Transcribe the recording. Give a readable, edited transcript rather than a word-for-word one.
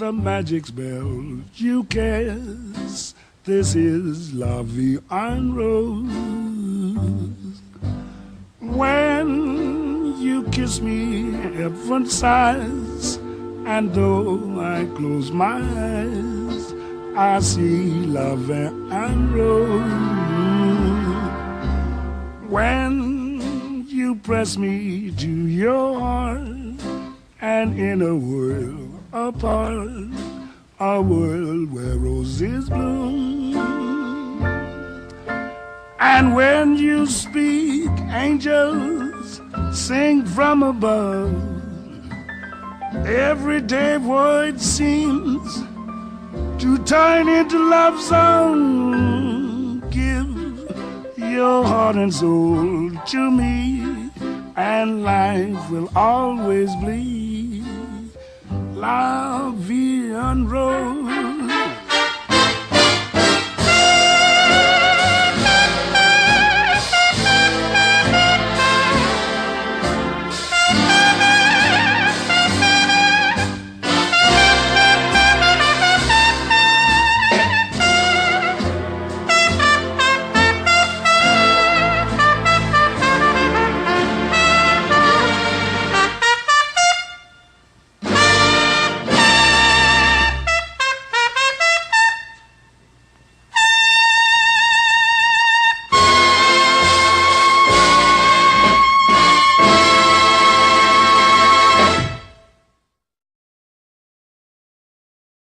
a magic spell you cast. This is La Vie en Rose. When you kiss me, heaven sighs, and though I close my eyes, I see La Vie en Rose. When you press me to your heart, and in a world apart, a world where roses bloom. And when you speak, angels sing from above. Everyday voice seems to turn into love song. Give your heart and soul to me, and life will always be La Vie en Rose.